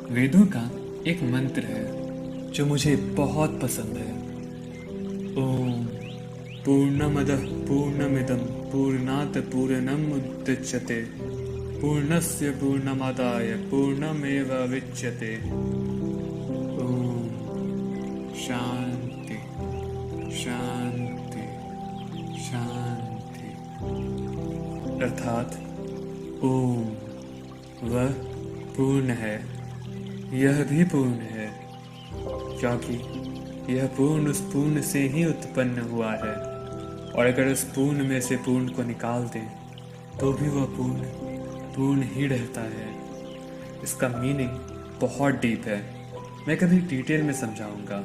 वेदों का एक मंत्र है जो मुझे बहुत पसंद है। ओम पूर्णमदः पूर्णमिदं पूर्णात् पूर्णमुदच्यते पूर्णस्य पूर्णमादाय पूर्णमेवावशिष्यते। ओम शांति शांति शांति। अर्थात ओम वह पूर्ण है, यह भी पूर्ण है, क्योंकि यह पूर्ण उस पूर्ण से ही उत्पन्न हुआ है। और अगर उस पूर्ण में से पूर्ण को निकाल दें तो भी वह पूर्ण पूर्ण ही रहता है। इसका मीनिंग बहुत डीप है, मैं कभी डिटेल में समझाऊंगा,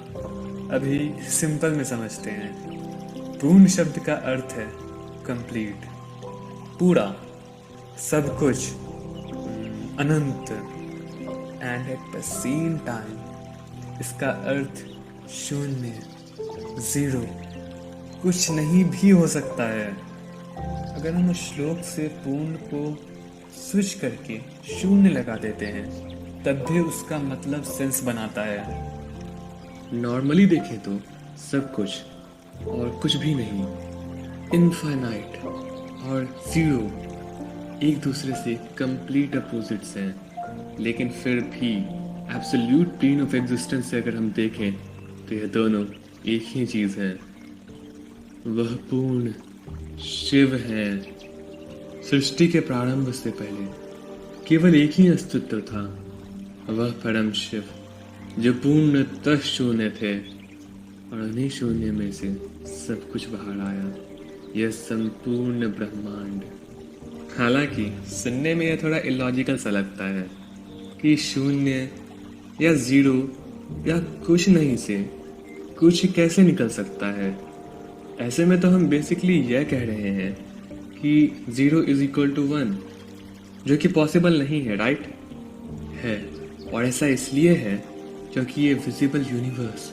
अभी सिंपल में समझते हैं। पूर्ण शब्द का अर्थ है कंप्लीट, पूरा, सब कुछ, अनंत। And at the same time इसका अर्थ शून्य, जीरो, कुछ नहीं भी हो सकता है। अगर हम उस श्लोक से पूर्ण को स्विच करके शून्य लगा देते हैं तब भी उसका मतलब सेंस बनाता है। नॉर्मली देखें तो सब कुछ और कुछ भी नहीं, इनफाइनाइट और जीरो एक दूसरे से कंप्लीट अपोजिट्स हैं, लेकिन फिर भी एब्सोल्यूट प्लेन ऑफ एग्जिस्टेंस से अगर हम देखें तो यह दोनों एक ही चीज है। वह पूर्ण शिव है। सृष्टि के प्रारंभ से पहले केवल एक ही अस्तित्व था, वह परम शिव जो पूर्णतः शून्य थे, और उन्हीं शून्य में से सब कुछ बाहर आया, यह संपूर्ण ब्रह्मांड। हालांकि सुनने में यह थोड़ा इलॉजिकल सा लगता है कि शून्य या जीरो या कुछ नहीं से कुछ कैसे निकल सकता है। ऐसे में तो हम बेसिकली यह कह रहे हैं कि 0 इज इक्वल टू 1, जो कि पॉसिबल नहीं है, राइट? है, और ऐसा इसलिए है क्योंकि ये विजिबल यूनिवर्स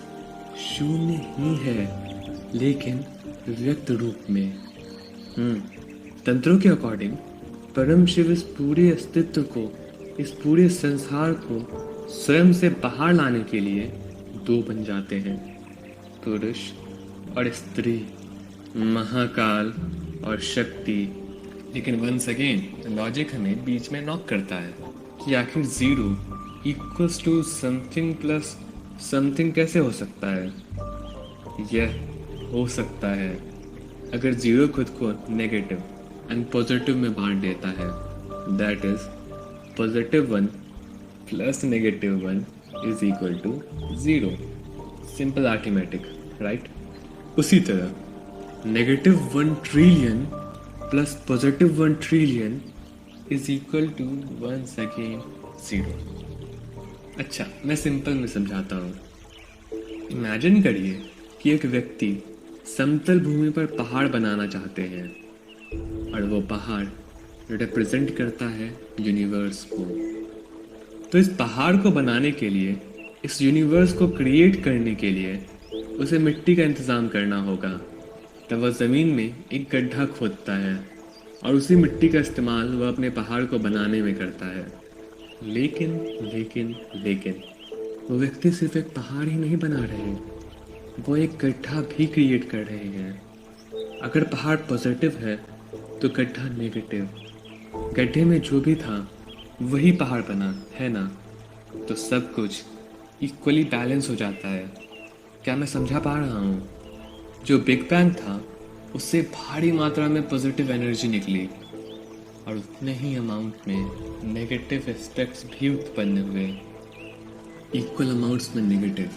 शून्य ही है, लेकिन व्यक्त रूप में। तंत्रों के अकॉर्डिंग परम शिव इस पूरे अस्तित्व को, इस पूरे संसार को स्वयं से बाहर लाने के लिए दो बन जाते हैं, पुरुष और स्त्री, महाकाल और शक्ति। लेकिन वंस अगेन लॉजिक हमें बीच में नॉक करता है कि आखिर zero equals to something plus something कैसे हो सकता है। यह हो सकता है अगर जीरो खुद को नेगेटिव एंड पॉजिटिव में बांट देता है, that is positive 1 plus negative 1 is equal to 0। Simple arithmetic, right? उसी तरह negative 1 trillion plus positive 1 trillion is equal to once again 0। अच्छा, मैं सिंपल में समझाता हूँ। इमेजिन करिए कि एक व्यक्ति समतल भूमि पर पहाड़ बनाना चाहते हैं, और वो पहाड़ रिप्रेजेंट करता है यूनिवर्स को। तो इस पहाड़ को बनाने के लिए, इस यूनिवर्स को क्रिएट करने के लिए उसे मिट्टी का इंतज़ाम करना होगा। तब वह ज़मीन में एक गड्ढा खोदता है और उसी मिट्टी का इस्तेमाल वह अपने पहाड़ को बनाने में करता है। लेकिन लेकिन लेकिन वो व्यक्ति सिर्फ एक पहाड़ ही नहीं बना रहे, वो एक गड्ढा भी क्रिएट कर रहे हैं। अगर पहाड़ पॉजिटिव है तो गड्ढा नेगेटिव, गड्ढे में जो भी था वही पहाड़ बना, है ना? तो सब कुछ इक्वली बैलेंस हो जाता है। क्या मैं समझा पा रहा हूँ? जो बिग बैंग था उससे भारी मात्रा में पॉजिटिव एनर्जी निकली, और उतने ही अमाउंट में नेगेटिव एस्पेक्ट्स भी उत्पन्न हुए। इक्वल अमाउंट्स में नेगेटिव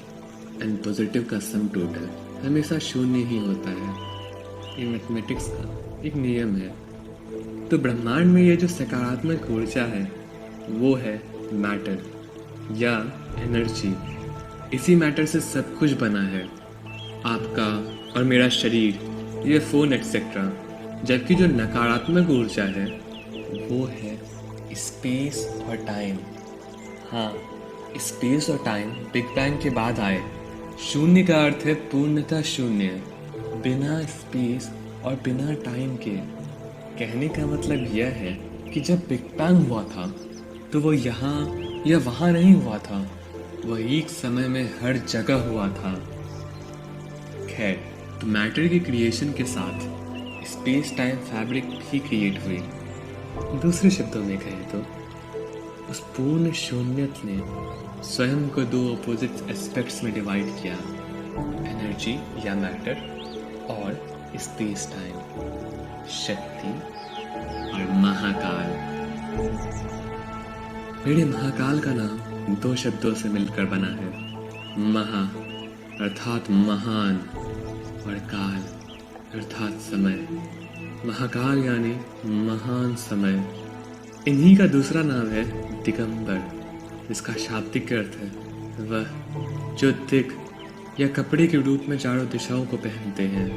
एंड पॉजिटिव का सम टोटल हमेशा शून्य ही होता है। ये मैथमेटिक्स का एक नियम है। तो ब्रह्मांड में ये जो सकारात्मक ऊर्जा है वो है मैटर या एनर्जी। इसी मैटर से सब कुछ बना है, आपका और मेरा शरीर, ये फोन एक्सेट्रा। जबकि जो नकारात्मक ऊर्जा है वो है स्पेस और टाइम। हाँ, स्पेस और टाइम बिग बैंग के बाद आए। शून्य का अर्थ है पूर्णतः शून्य, बिना स्पेस और बिना टाइम के। कहने का मतलब यह है कि जब बिग बैंग हुआ था तो वो यहाँ यह वहां नहीं हुआ था, वह एक समय में हर जगह हुआ था। खैर, तो मैटर के क्रिएशन के साथ स्पेस टाइम फैब्रिक भी क्रिएट हुई। दूसरे शब्दों में कहें तो उस पूर्ण शून्यत ने स्वयं को दो अपोजिट एस्पेक्ट्स में डिवाइड किया, एनर्जी या मैटर और स्पेस टाइम, शक्ति और महाकाल। मेरे महाकाल का नाम दो शब्दों से मिलकर बना है, महा अर्थात महान और काल अर्थात समय। महाकाल यानी महान समय। इन्हीं का दूसरा नाम है दिगंबर, जिसका शाब्दिक अर्थ है वह जो दिग या कपड़े के रूप में चारों दिशाओं को पहनते हैं,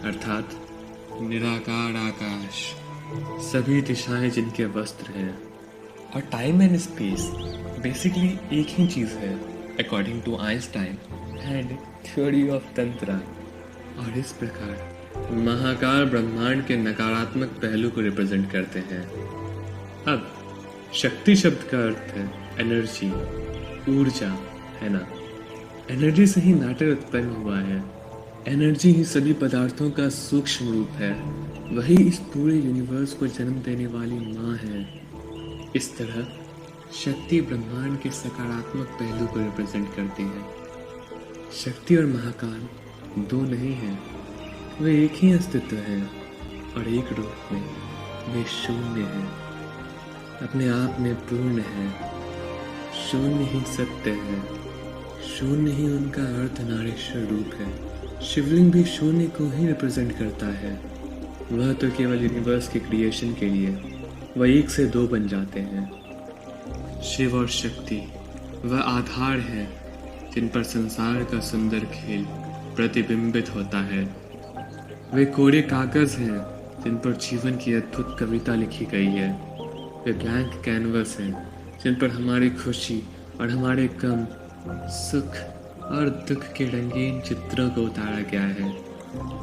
अर्थात निराकार आकाश, सभी दिशाएं जिनके वस्त्र हैं। और टाइम एंड स्पेस बेसिकली एक ही चीज है according to Einstein and theory of तंत्र। और इस प्रकार महाकाल ब्रह्मांड के नकारात्मक पहलू को रिप्रेजेंट करते हैं। अब शक्ति शब्द का अर्थ है एनर्जी, ऊर्जा, है ना। एनर्जी से ही मैटर उत्पन्न हुआ है। एनर्जी ही सभी पदार्थों का सूक्ष्म रूप है। वही इस पूरे यूनिवर्स को जन्म देने वाली माँ है। इस तरह शक्ति ब्रह्मांड के सकारात्मक पहलू को रिप्रेजेंट करती है। शक्ति और महाकाल दो नहीं हैं, वे एक ही अस्तित्व है और एक रूप में वे शून्य है, अपने आप में पूर्ण है। शून्य ही सत्य है, शून्य ही उनका अर्धनारीश्वर रूप है। शिवलिंग भी शून्य को ही रिप्रेजेंट करता है। वह तो केवल यूनिवर्स के क्रिएशन के लिए वह एक से दो बन जाते हैं। शिव और शक्ति वह आधार है जिन पर संसार का सुंदर खेल प्रतिबिंबित होता है। वे कोरे कागज हैं जिन पर जीवन की अद्भुत कविता लिखी गई है। वे ब्लैंक कैनवस हैं जिन पर हमारी खुशी और हमारे गम, सुख और दुख के रंगीन चित्रों को उतारा गया है।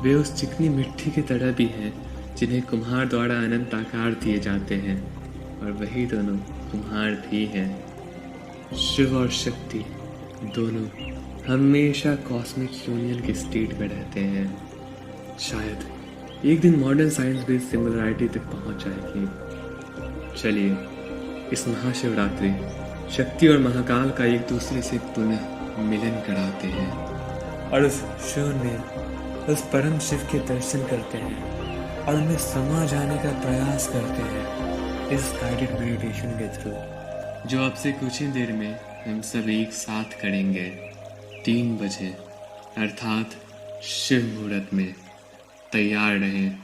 वे उस चिकनी मिट्टी की तरह भी हैं जिन्हें कुम्हार द्वारा अनंत आकार दिए जाते हैं, और वही दोनों कुम्हार भी हैं। शिव और शक्ति दोनों हमेशा कॉस्मिक यूनियन के स्टेट में रहते हैं। शायद एक दिन मॉडर्न साइंस भी सिमिलरिटी तक पहुंच जाएगी। चलिए इस महाशिवरात्रि शक्ति और महाकाल का एक दूसरे से पुनः मिलन कराते हैं और उस शून्य, उस परम शिव के दर्शन करते हैं और उन्हें समा जाने का प्रयास करते हैं इस गाइडेड मेडिटेशन के थ्रू, जो अब से कुछ ही देर में हम सब एक साथ करेंगे 3 बजे अर्थात शिव मुहूर्त में। तैयार रहें।